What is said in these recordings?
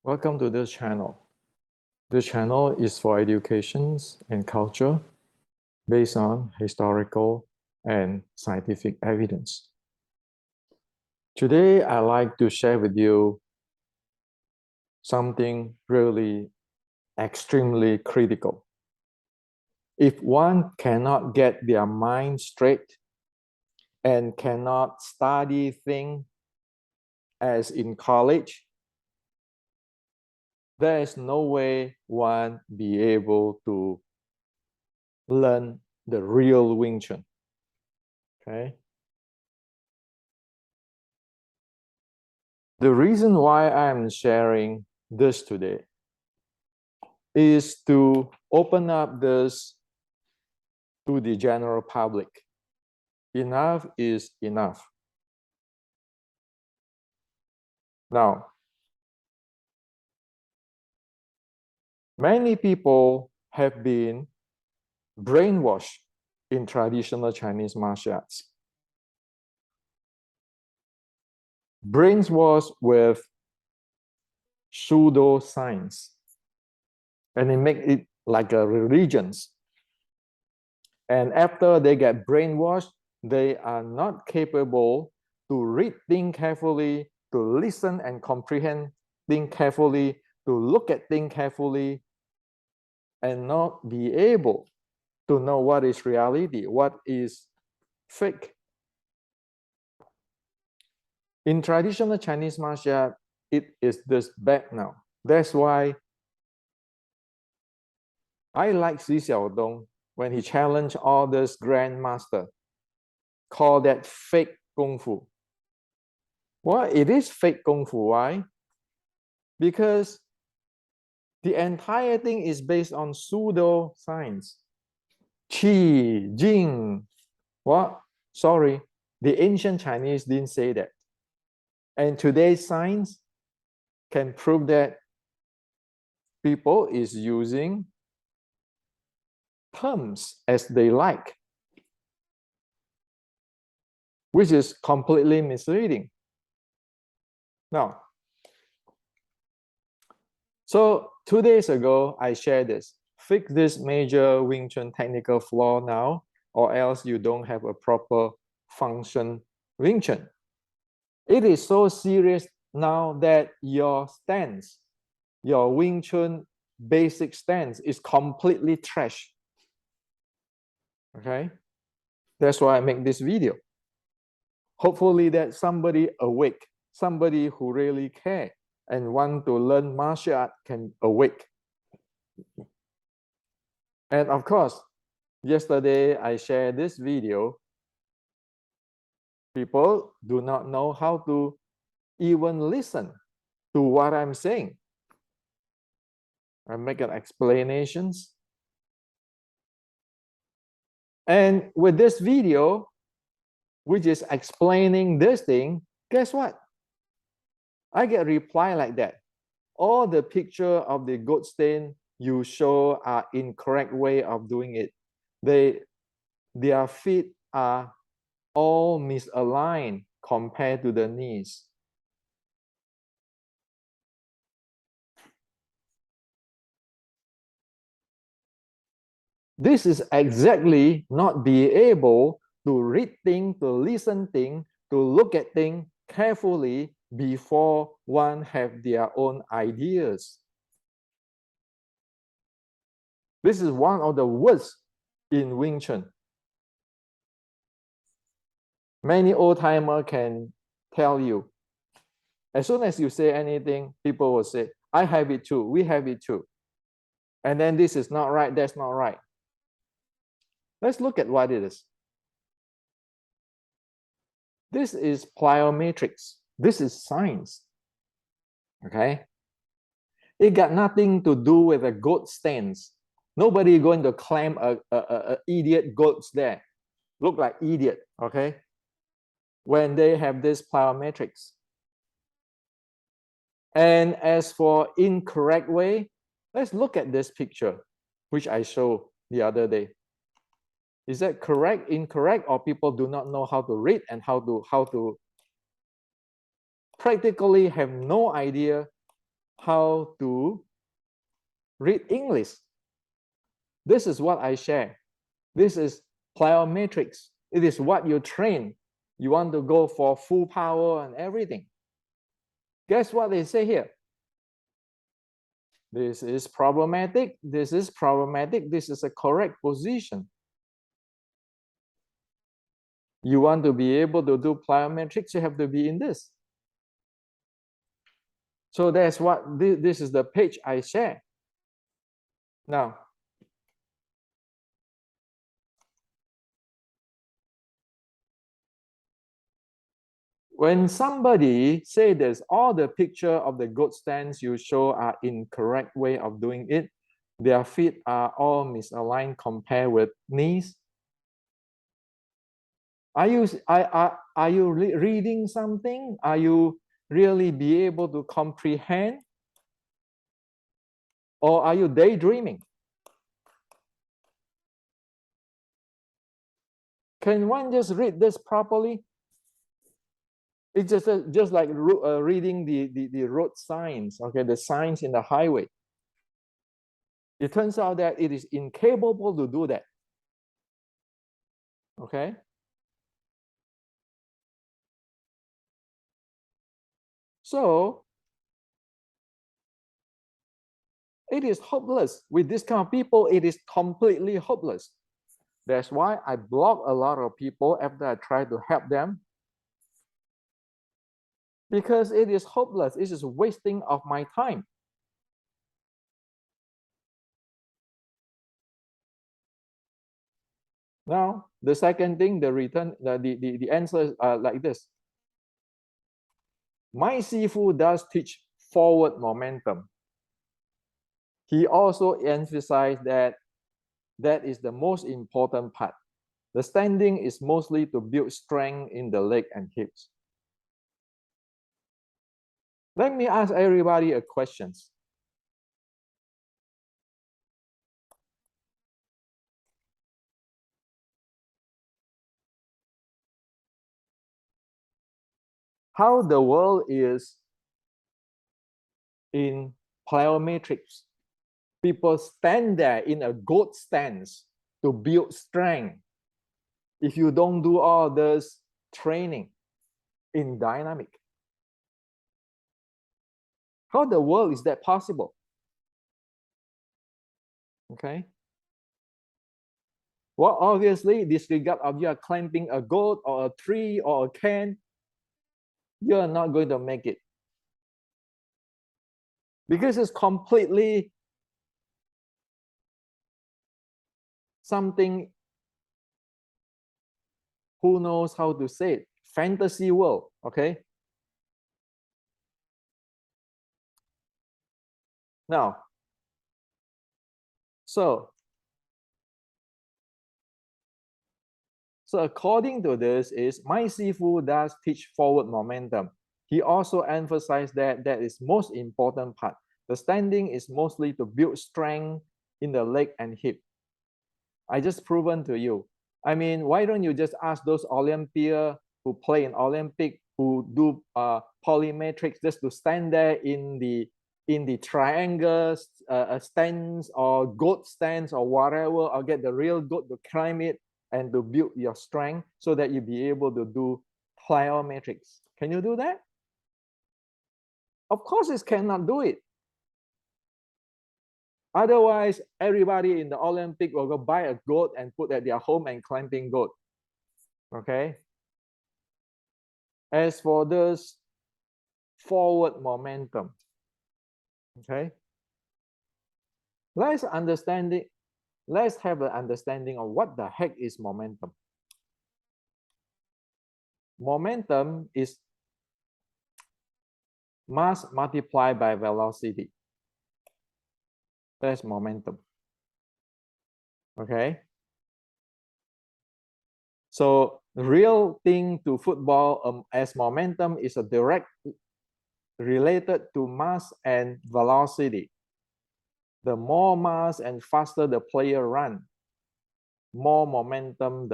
Welcome to this channel. This channel is for education and culture based on historical and scientific evidence. Today, I'd like to share with you something really extremely critical. If one cannot get their mind straight and cannot study things as in college, there is no way one be able to learn the real Wing Chun. Okay. The reason why I'm sharing this today is to open up this to the general public. Enough is enough. Now, many people have been brainwashed in traditional Chinese martial arts. Brainwashed with pseudo science, and they make it like a religion. And after they get brainwashed, they are not capable to read things carefully, to listen and comprehend things carefully, to look at things carefully, and not be able to know what is reality, what is fake. In traditional Chinese martial art, it is this bad now. That's why I like Xi Xiaodong when he challenged all this grandmaster, call that fake kung fu. Well, it is fake kung fu. Why? Because the entire thing is based on pseudo science. Qi, Jing. What? Sorry, the ancient Chinese didn't say that. And today's science can prove that people is using terms as they like, which is completely misleading. Now, so 2 days ago, I shared this. Fix this major Wing Chun technical flaw now, or else you don't have a proper function Wing Chun. It is so serious now that your stance, your Wing Chun basic stance is completely trash. Okay? That's why I make this video. Hopefully that somebody awake, somebody who really care and want to learn martial art can awake. And of course, yesterday I shared this video. People do not know how to even listen to what I'm saying. I make an explanations. And with this video, which is explaining this thing, guess what? I get a reply like that. All the picture of the goat stain you show are incorrect way of doing it. Their feet are all misaligned compared to the knees. This is exactly not be able to read things, to listen things, to look at things carefully before one have their own ideas. This is one of the worst in Wing Chun. Many old-timer can tell you, as soon as you say anything, people will say, I have it too, we have it too. And then this is not right, that's not right. Let's look at what it is. This is plyometrics. This is science. Okay? It got nothing to do with a goat stance. Nobody going to climb a idiot goats there. Look like idiot, okay? When they have this plyometrics. And as for incorrect way, let's look at this picture, which I showed the other day. Is that correct, incorrect, or people do not know how to read and how to practically have no idea how to read English. This is what I share. This is plyometrics. It is what you train. You want to go for full power and everything. Guess what they say here? This is problematic. This is problematic. This is a correct position. You want to be able to do plyometrics, you have to be in this. So that's what this is the page I share. Now, when somebody say there's all the picture of the goat stance you show are incorrect way of doing it, their feet are all misaligned compared with knees. Are you reading something? Are you really be able to comprehend? Or are you daydreaming? Can one just read this properly? It's just like reading the road signs, okay, the signs in the highway. It turns out that it is incapable to do that. Okay. So it is hopeless. With this kind of people, it is completely hopeless. That's why I block a lot of people after I try to help them. Because it is hopeless. It is wasting of my time. Now, the second thing, the answer is like this. My Sifu does teach forward momentum. He also emphasized that that is the most important part. The standing is mostly to build strength in the leg and hips. Let me ask everybody a question. How the world is in plyometrics. People stand there in a goat stance to build strength. If you don't do all this training in dynamic, how the world is that possible? Okay. Well, obviously, disregard of you are climbing a goat or a tree or a can, you're not going to make it. Because it's completely something, who knows how to say it, fantasy world, okay? Now, so according to this is, my Sifu does teach forward momentum. He also emphasized that that is most important part. The standing is mostly to build strength in the leg and hip. I just proven to you. I mean, why don't you just ask those Olympians who play in Olympic, who do polymetrics, just to stand there in the triangle stance or goat stance or whatever, or get the real goat to climb it and to build your strength so that you be able to do plyometrics. Can you do that? Of course, it cannot do it. Otherwise, everybody in the Olympic will go buy a goat and put at their home and climbing goat. Okay. As for this forward momentum, okay, let's have an understanding of what the heck is momentum. Momentum is mass multiplied by velocity. That's momentum. Okay. So the real thing to football as momentum is a direct related to mass and velocity. The more mass and faster the player run, more momentum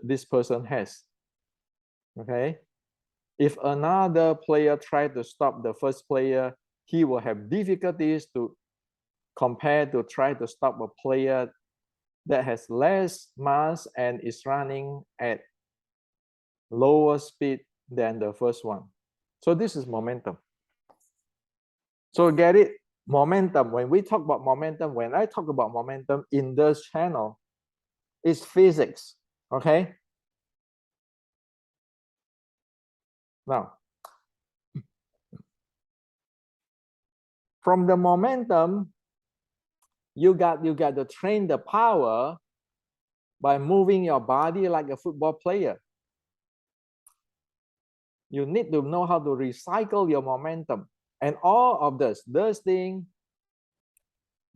this person has. Okay. If another player tries to stop the first player, he will have difficulties to compare to try to stop a player that has less mass and is running at lower speed than the first one. So this is momentum. So get it? Momentum. When we talk about momentum, when I talk about momentum in this channel, it's physics. Okay? Now, from the momentum, you got to train the power by moving your body like a football player. You need to know how to recycle your momentum. And all of this thing,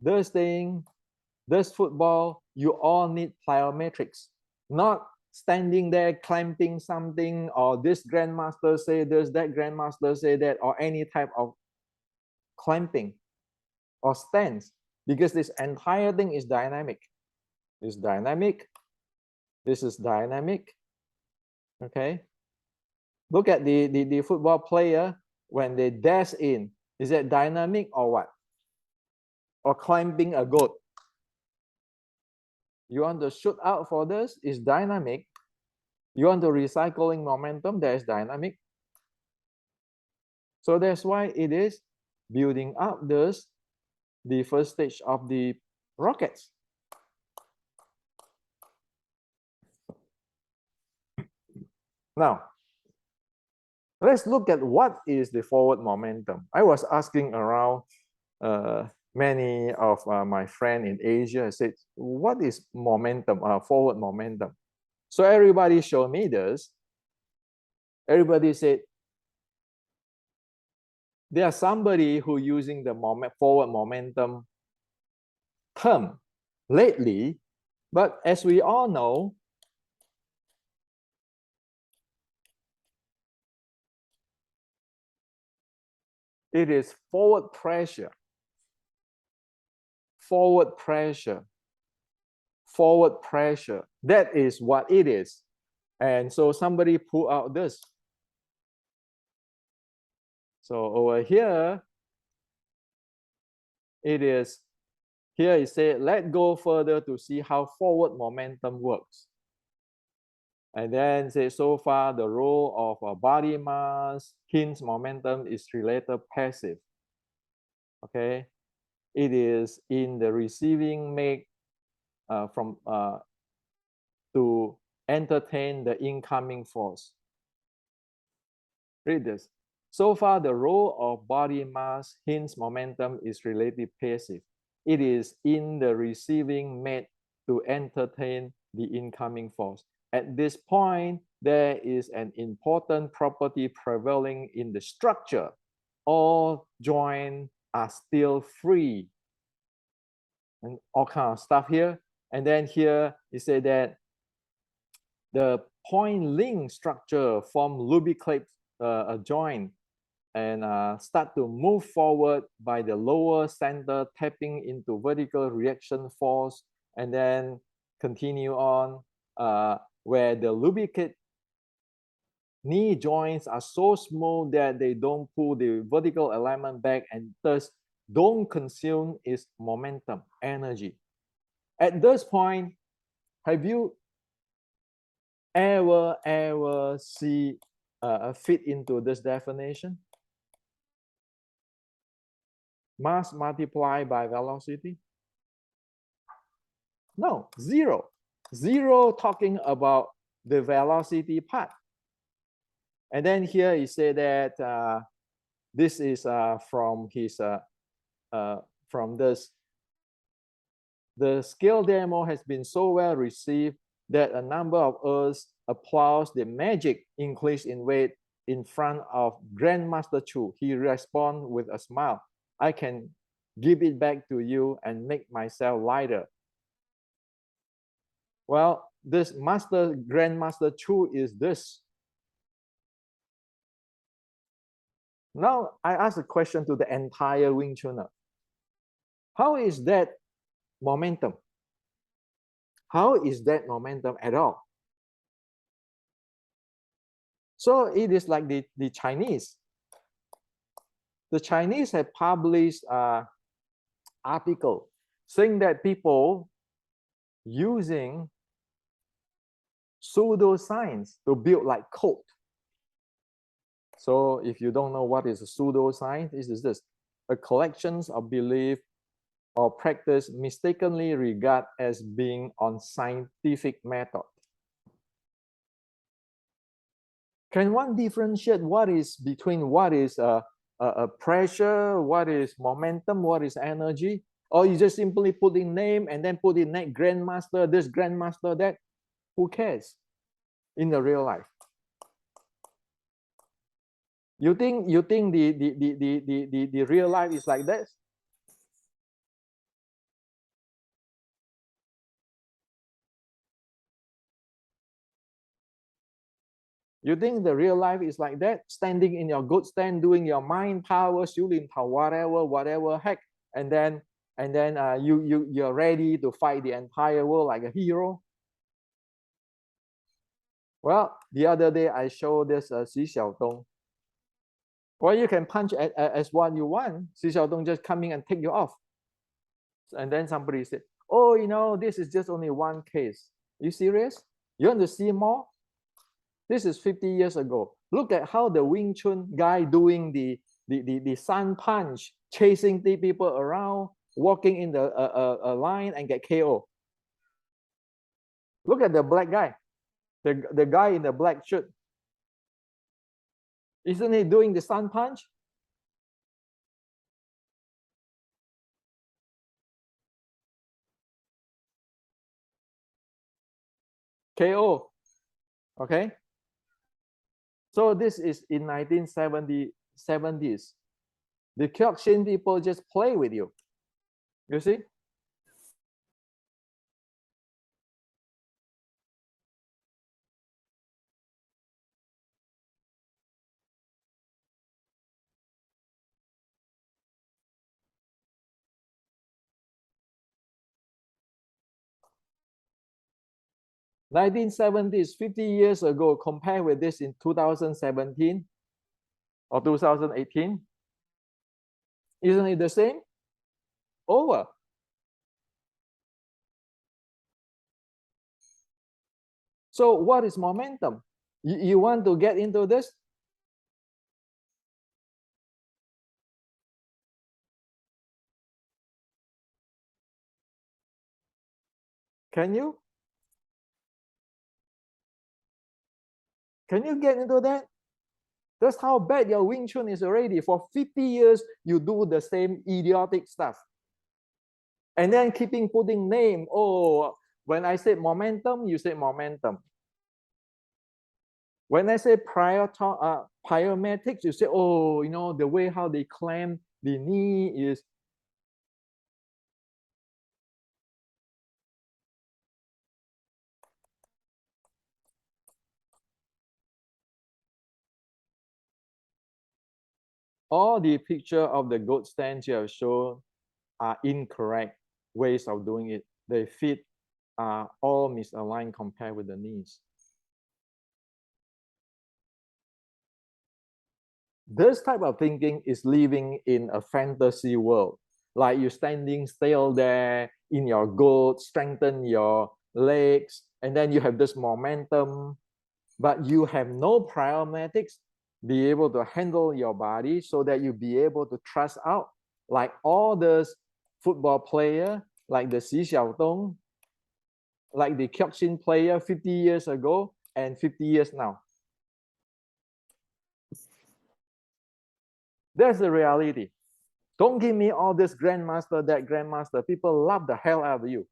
this football, you all need plyometrics. Not standing there clamping something, or this grandmaster say this, that grandmaster say that, or any type of clamping or stance, because this entire thing is dynamic. It's dynamic. This is dynamic. Okay. Look at the football player when they dash in. Is that dynamic or what? Or climbing a goat? You want to shoot out for this? Is dynamic. You want to recycling momentum? That is dynamic. So that's why it is building up this, the first stage of the rockets. Now, let's look at what is the forward momentum. I was asking around many of my friends in Asia. I said, what is momentum, forward momentum? So everybody showed me this. Everybody said, there's somebody who using the forward momentum term lately, but as we all know, it is forward pressure. Forward pressure. Forward pressure. That is what it is. And so somebody pull out this. So over here, it is, here it said, let's go further to see how forward momentum works. And then say, so far, the role of a body mass hinge momentum is related passive. Okay, it is in the receiving make to entertain the incoming force. Read this. So far, the role of body mass hinge momentum is relatively passive. It is in the receiving made to entertain the incoming force. At this point, there is an important property prevailing in the structure. All joints are still free. And all kind of stuff here. And then here, you say that the point link structure form lubricate a joint and start to move forward by the lower center tapping into vertical reaction force, and then continue on where the lubricate knee joints are so small that they don't pull the vertical alignment back and thus don't consume its momentum energy. At this point, have you ever see fit into this definition? Mass multiplied by velocity? No, zero. Zero talking about the velocity part. And then here he said that this is from his from this. The skill demo has been so well received that a number of us applause the magic increase in weight in front of Grandmaster Chu. He responded with a smile. I can give it back to you and make myself lighter. Well, this Grandmaster Chu is this. Now I ask a question to the entire Wing Chuner. How is that momentum? How is that momentum at all? So it is like the Chinese. the Chinese have published an article saying that people using pseudoscience to build like code. So if you don't know what is a pseudoscience, it is this: a collection of belief or practice mistakenly regarded as being on scientific method. Can one differentiate what is between what is a pressure, what is momentum, what is energy? Or you just simply put in name and then put in that grandmaster, this grandmaster, that? Who cares in the real life? You think the real life is like this? You think the real life is like that? Standing in your good stand, doing your mind power, shooting whatever heck, and then you're ready to fight the entire world like a hero. Well, the other day I showed this Xi Xiaodong. Well, you can punch as what you want. Xi Xiaodong just coming and take you off. And then somebody said, "Oh, you know, this is just only one case." Are you serious? You want to see more? This is 50 years ago. Look at how the Wing Chun guy doing the sun punch, chasing the people around, walking in the line and get KO. Look at the black guy, the guy in the black shirt. Isn't he doing the sun punch? KO. Okay. So this is in 1970s. The Kyokushin people just play with you. You see? (1970s), 50 years ago, compared with this in 2017 or 2018. Isn't it the same? Over. So what is momentum? You want to get into this? Can you? Can you get into that? That's how bad your Wing Chun is already. For 50 years, you do the same idiotic stuff. And then keeping putting name. Oh, when I say momentum, you say momentum. When I say pyometics, you say, oh, you know, the way how they clamp the knee is. All the picture of the goat stands you have shown are incorrect ways of doing it. The feet are all misaligned compared with the knees. This type of thinking is living in a fantasy world. Like you're standing still there in your goat, strengthen your legs, and then you have this momentum, but you have no pyometics, be able to handle your body so that you be able to thrust out like all those football player, like the Xi Xiaodong, like the Kyokushin player 50 years ago and 50 years now. That's the reality. Don't give me all this grandmaster, that grandmaster. People love the hell out of you.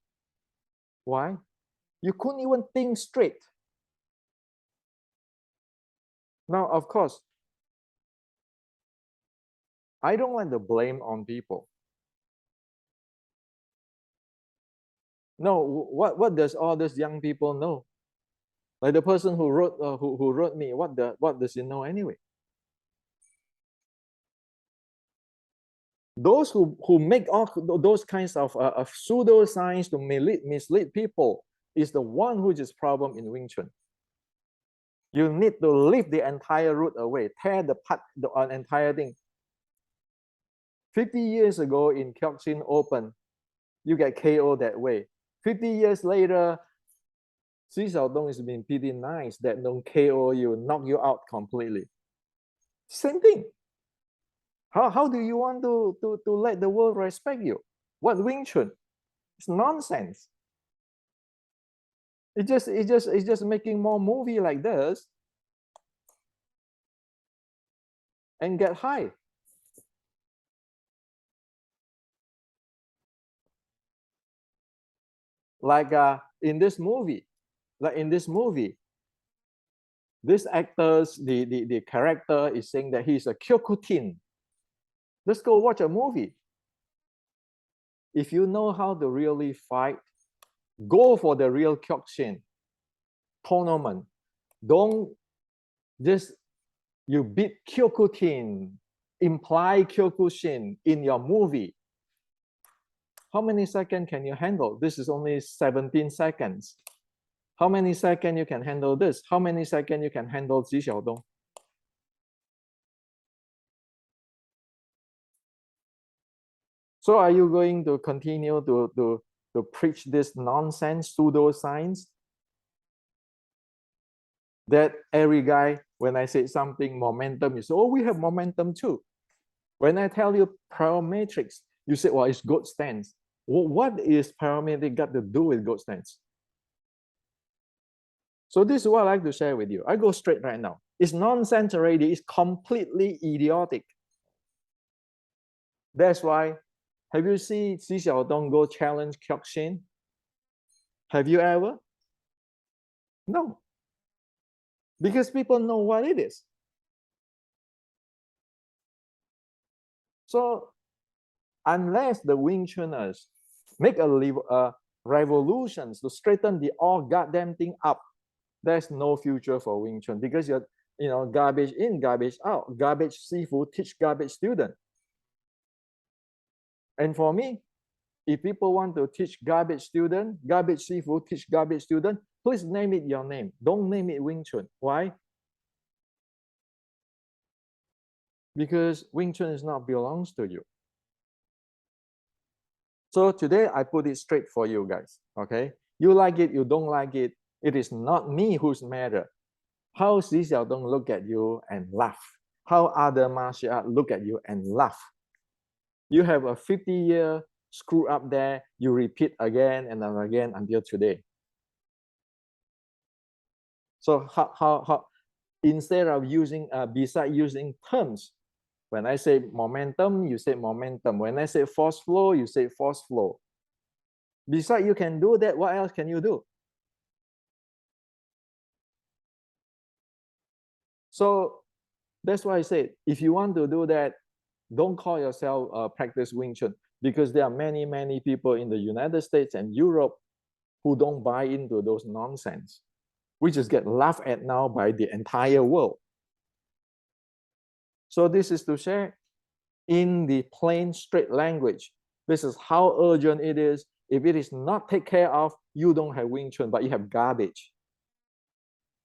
Why? You couldn't even think straight. Now, of course, I don't want to blame on people. No, what does all these young people know? Like the person who wrote me, what does he know anyway? Those who make all those kinds of pseudoscience to mislead people is the one who is problem in Wing Chun. You need to leave the entire root away, tear the entire thing. 50 years ago in Kyokushin Open, you get KO that way. 50 years later, Xi Xiaodong has been pretty nice that don't KO you, knock you out completely. Same thing. How do you want to let the world respect you? What Wing Chun? It's nonsense. It's just making more movie like this and get high. Like in this movie, this actor's the character is saying that he's a Kyokutin. Let's go watch a movie. If you know how to really fight, go for the real Kyokushin tournament. Don't just you beat Kyokutin, imply Kyokushin in your movie. How many seconds can you handle? This is only 17 seconds. How many seconds you can handle this? How many seconds you can handle Xi Xiaodong? So are you going to continue to preach this nonsense, pseudo-science? That every guy, when I say something momentum, you say, oh, we have momentum too. When I tell you parametrics, you say, well, it's goat stance. Well, what is parametric got to do with goat stance? So this is what I like to share with you. I go straight right now. It's nonsense already. It's completely idiotic. That's why, have you seen Xi Xiaodong go challenge Kyokushin? Have you ever? No. Because people know what it is. So unless the Wing Chuners make a revolutions to straighten the all goddamn thing up, there's no future for Wing Chun, because you're garbage in, garbage out, garbage sifu teach garbage student. And for me, if people want to teach garbage student, garbage sifu teach garbage student, please name it your name. Don't name it Wing Chun. Why? Because Wing Chun is not belongs to you. So today I put it straight for you guys. Okay, you like it, you don't like it. It is not me who's matter. How Xi Xiaodong look at you and laugh. How other martial arts look at you and laugh. You have a 50-year screw up there. You repeat again and then again until today. So how instead of using beside using terms, when I say momentum, you say momentum. When I say force flow, you say force flow. Besides, you can do that. What else can you do? So that's why I said, if you want to do that, don't call yourself practice Wing Chun, because there are many, many people in the United States and Europe who don't buy into those nonsense. We just get laughed at now by the entire world. So this is to share in the plain, straight language. This is how urgent it is. If it is not taken care of, you don't have Wing Chun, but you have garbage.